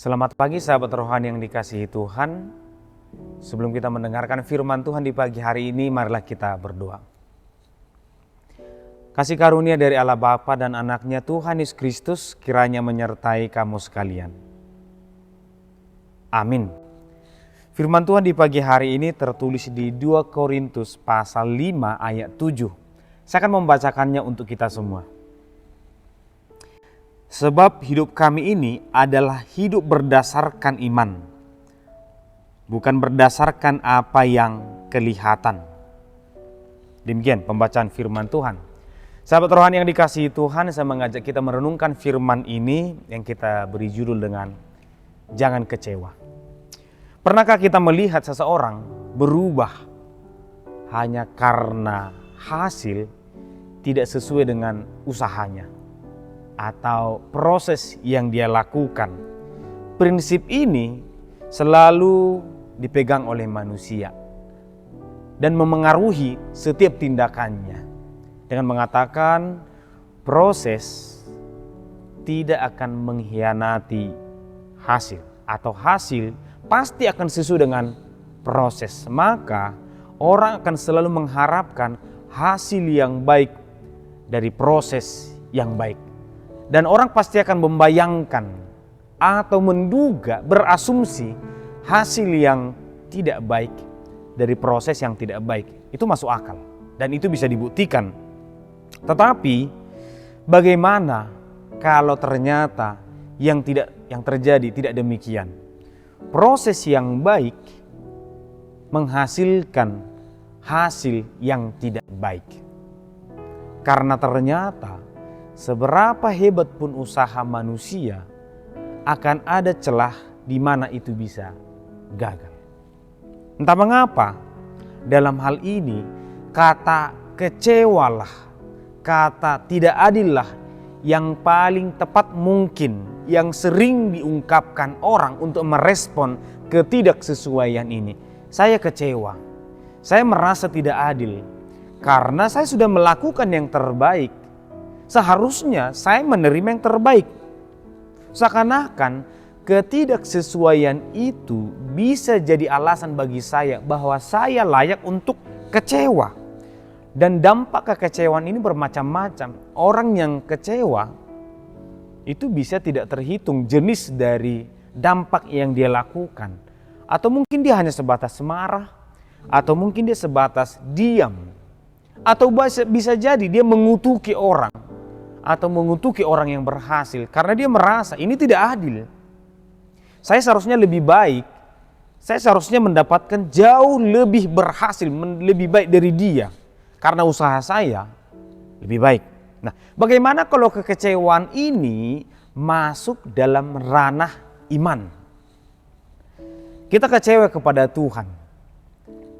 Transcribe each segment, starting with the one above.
Selamat pagi sahabat rohani yang dikasihi Tuhan. Sebelum kita mendengarkan firman Tuhan di pagi hari ini, marilah kita berdoa. Kasih karunia dari Allah Bapa dan Anaknya Tuhan Yesus Kristus kiranya menyertai kamu sekalian. Amin. Firman Tuhan di pagi hari ini tertulis di 2 Korintus pasal 5 ayat 7. Saya akan membacakannya untuk kita semua. Sebab hidup kami ini adalah hidup berdasarkan iman, bukan berdasarkan apa yang kelihatan. Demikian pembacaan firman Tuhan. Sahabat rohani yang dikasihi Tuhan, saya mengajak kita merenungkan firman ini yang kita beri judul dengan jangan kecewa. Pernahkah kita melihat seseorang berubah hanya karena hasil tidak sesuai dengan usahanya atau proses yang dia lakukan? Prinsip ini selalu dipegang oleh manusia dan memengaruhi setiap tindakannya dengan mengatakan proses tidak akan mengkhianati hasil atau hasil pasti akan sesuai dengan proses. Maka orang akan selalu mengharapkan hasil yang baik dari proses yang baik. Dan orang pasti akan membayangkan atau menduga, berasumsi hasil yang tidak baik dari proses yang tidak baik. Itu masuk akal dan itu bisa dibuktikan. Tetapi bagaimana kalau ternyata yang terjadi tidak demikian? Proses yang baik menghasilkan hasil yang tidak baik. Karena ternyata seberapa hebat pun usaha manusia, akan ada celah di mana itu bisa gagal. Entah mengapa, dalam hal ini kata kecewalah, kata tidak adillah yang paling tepat mungkin, yang sering diungkapkan orang untuk merespon ketidaksesuaian ini. Saya kecewa, saya merasa tidak adil, karena saya sudah melakukan yang terbaik. Seharusnya saya menerima yang terbaik. Seakan-akan ketidaksesuaian itu bisa jadi alasan bagi saya bahwa saya layak untuk kecewa. Dan dampak kekecewaan ini bermacam-macam. Orang yang kecewa itu bisa tidak terhitung jenis dari dampak yang dia lakukan. Atau mungkin dia hanya sebatas marah, atau mungkin dia sebatas diam. Atau bisa jadi dia mengutuki orang, atau mengutuki orang yang berhasil karena dia merasa ini tidak adil. Saya seharusnya lebih baik, saya seharusnya mendapatkan jauh lebih berhasil, lebih baik dari dia karena usaha saya lebih baik. Nah, bagaimana kalau kekecewaan ini masuk dalam ranah iman? Kita kecewa kepada Tuhan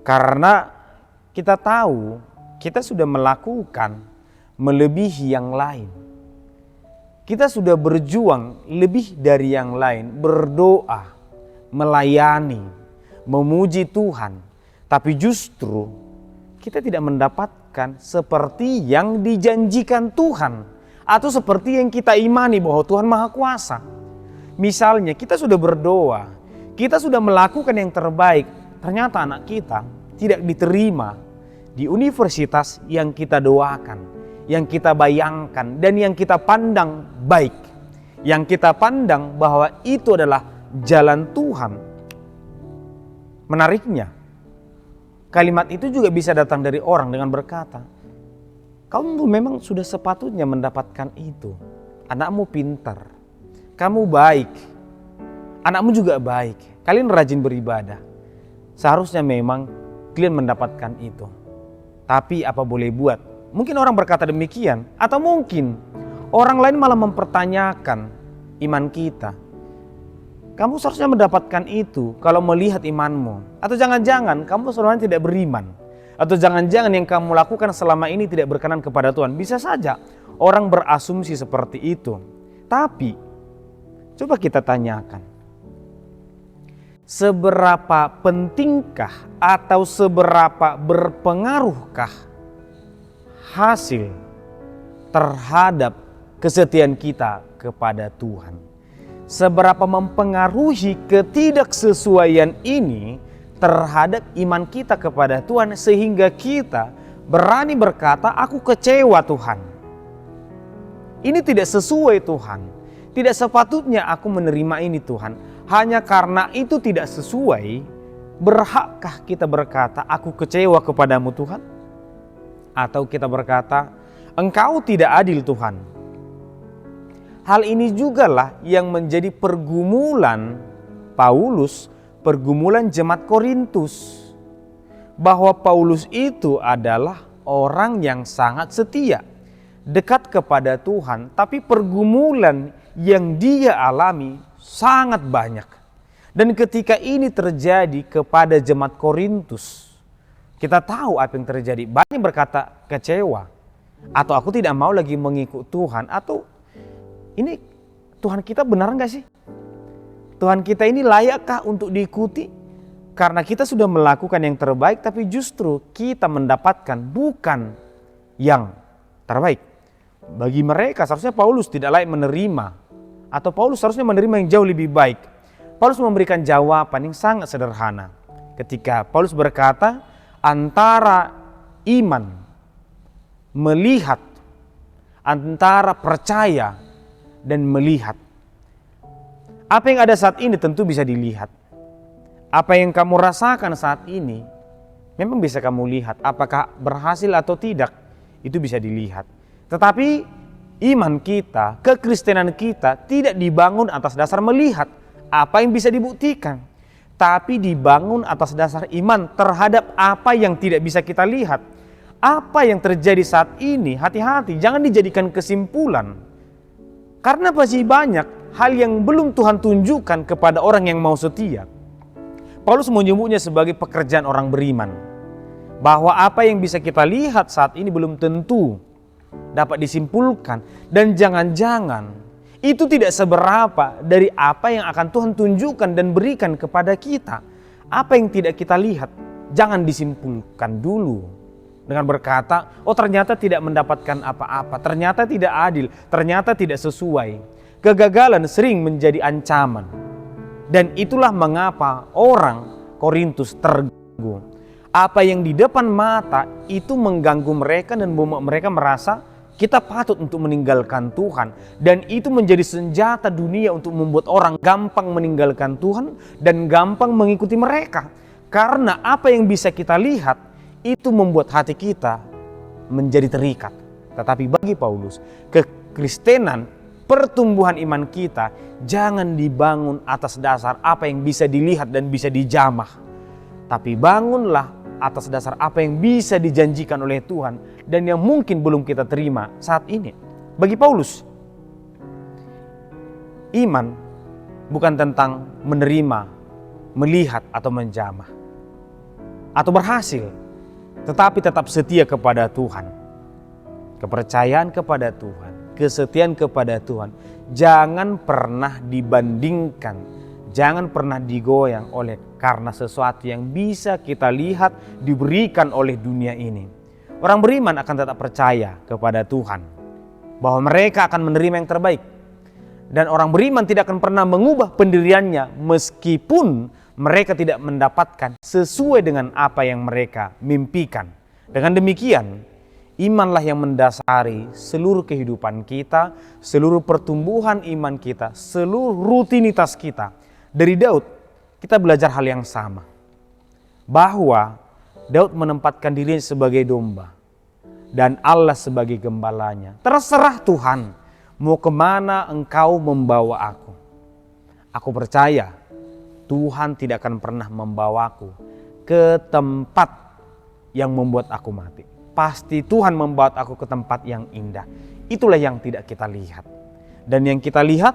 karena kita tahu kita sudah melakukan melebihi yang lain. Kita sudah berjuang lebih dari yang lain, berdoa, melayani, memuji Tuhan. Tapi justru kita tidak mendapatkan seperti yang dijanjikan Tuhan. Atau seperti yang kita imani bahwa Tuhan Maha Kuasa. Misalnya kita sudah berdoa, kita sudah melakukan yang terbaik. Ternyata anak kita tidak diterima di universitas yang kita doakan, yang kita bayangkan dan yang kita pandang baik, yang kita pandang bahwa itu adalah jalan Tuhan. Menariknya, kalimat itu juga bisa datang dari orang dengan berkata, kamu memang sudah sepatutnya mendapatkan itu. Anakmu pintar, kamu baik, anakmu juga baik, kalian rajin beribadah. Seharusnya memang kalian mendapatkan itu. Tapi apa boleh buat? Mungkin orang berkata demikian, atau mungkin orang lain malah mempertanyakan iman kita. Kamu seharusnya mendapatkan itu kalau melihat imanmu. Atau jangan-jangan kamu sebenarnya tidak beriman. Atau jangan-jangan yang kamu lakukan selama ini tidak berkenan kepada Tuhan. Bisa saja orang berasumsi seperti itu. Tapi coba kita tanyakan, seberapa pentingkah atau seberapa berpengaruhkah hasil terhadap kesetiaan kita kepada Tuhan? seberapa mempengaruhi ketidaksesuaian ini terhadap iman kita kepada Tuhan, sehingga kita berani berkata, aku kecewa Tuhan. Ini tidak sesuai Tuhan. Tidak sepatutnya aku menerima ini Tuhan. Hanya karena itu tidak sesuai, berhakkah kita berkata, aku kecewa kepadamu Tuhan? Atau kita berkata, Engkau tidak adil Tuhan. Hal ini jugalah yang menjadi pergumulan Paulus, pergumulan jemaat Korintus. Bahwa Paulus itu adalah orang yang sangat setia, dekat kepada Tuhan, tapi pergumulan yang dia alami sangat banyak. Dan ketika ini terjadi kepada jemaat Korintus, kita tahu apa yang terjadi. Banyak berkata kecewa, atau aku tidak mau lagi mengikut Tuhan, atau ini Tuhan kita benar gak sih? Tuhan kita ini layakkah untuk diikuti? Karena kita sudah melakukan yang terbaik, tapi justru kita mendapatkan bukan yang terbaik. Bagi mereka seharusnya Paulus tidak layak menerima, atau Paulus seharusnya menerima yang jauh lebih baik. Paulus memberikan jawaban yang sangat sederhana. Ketika Paulus berkata, antara iman melihat, antara percaya dan melihat. Apa yang ada saat ini tentu bisa dilihat. Apa yang kamu rasakan saat ini memang bisa kamu lihat. Apakah berhasil atau tidak, itu bisa dilihat. Tetapi iman kita, kekristenan kita tidak dibangun atas dasar melihat apa yang bisa dibuktikan, tapi dibangun atas dasar iman terhadap apa yang tidak bisa kita lihat. Apa yang terjadi saat ini, hati-hati, jangan dijadikan kesimpulan. Karena masih banyak hal yang belum Tuhan tunjukkan kepada orang yang mau setia. Paulus menyebutnya sebagai pekerjaan orang beriman. Bahwa apa yang bisa kita lihat saat ini belum tentu dapat disimpulkan. Dan jangan-jangan itu tidak seberapa dari apa yang akan Tuhan tunjukkan dan berikan kepada kita. Apa yang tidak kita lihat, jangan disimpulkan dulu dengan berkata, oh ternyata tidak mendapatkan apa-apa, ternyata tidak adil, ternyata tidak sesuai. Kegagalan sering menjadi ancaman. Dan itulah mengapa orang Korintus terganggu. Apa yang di depan mata itu mengganggu mereka, dan mereka merasa kita patut untuk meninggalkan Tuhan. Dan itu menjadi senjata dunia untuk membuat orang gampang meninggalkan Tuhan dan gampang mengikuti mereka. Karena apa yang bisa kita lihat itu membuat hati kita menjadi terikat. Tetapi bagi Paulus, kekristenan, pertumbuhan iman kita jangan dibangun atas dasar apa yang bisa dilihat dan bisa dijamah. Tapi bangunlah atas dasar apa yang bisa dijanjikan oleh Tuhan dan yang mungkin belum kita terima saat ini. Bagi Paulus, iman bukan tentang menerima, melihat atau menjamah, atau berhasil, tetapi tetap setia kepada Tuhan. Kepercayaan kepada Tuhan, kesetiaan kepada Tuhan jangan pernah dibandingkan, jangan pernah digoyang oleh karena sesuatu yang bisa kita lihat diberikan oleh dunia ini. Orang beriman akan tetap percaya kepada Tuhan bahwa mereka akan menerima yang terbaik. Dan orang beriman tidak akan pernah mengubah pendiriannya meskipun mereka tidak mendapatkan sesuai dengan apa yang mereka mimpikan. Dengan demikian, imanlah yang mendasari seluruh kehidupan kita, seluruh pertumbuhan iman kita, seluruh rutinitas kita. Dari Daud, kita belajar hal yang sama. Bahwa Daud menempatkan dirinya sebagai domba dan Allah sebagai gembalanya. Terserah Tuhan, mau kemana engkau membawa aku. Aku percaya Tuhan tidak akan pernah membawaku ke tempat yang membuat aku mati. Pasti Tuhan membawa aku ke tempat yang indah. Itulah yang tidak kita lihat. Dan yang kita lihat,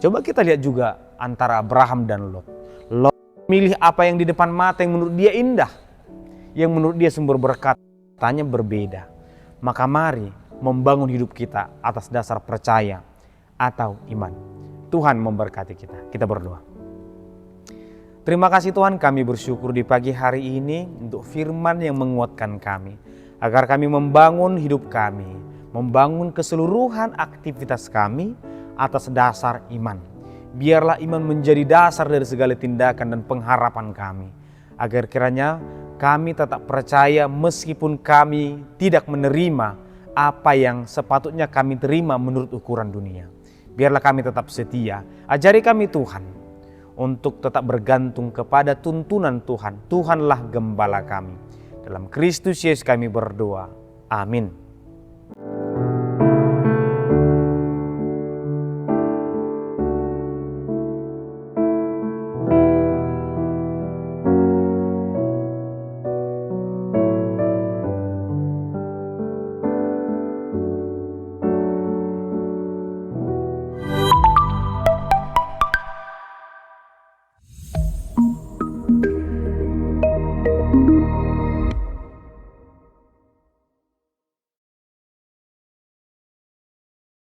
coba kita lihat juga antara Abraham dan Lot. Lot memilih apa yang di depan mata yang menurut dia indah, yang menurut dia sumber berkat, tanya berbeda. Maka mari membangun hidup kita atas dasar percaya atau iman. Tuhan memberkati kita. Kita berdoa. Terima kasih Tuhan, kami bersyukur di pagi hari ini untuk firman yang menguatkan kami. Agar kami membangun hidup kami, membangun keseluruhan aktivitas kami atas dasar iman. Biarlah iman menjadi dasar dari segala tindakan dan pengharapan kami. Agar kiranya kami tetap percaya meskipun kami tidak menerima apa yang sepatutnya kami terima menurut ukuran dunia. Biarlah kami tetap setia. Ajari kami Tuhan untuk tetap bergantung kepada tuntunan Tuhan. Tuhanlah gembala kami. Dalam Kristus Yesus kami berdoa. Amin.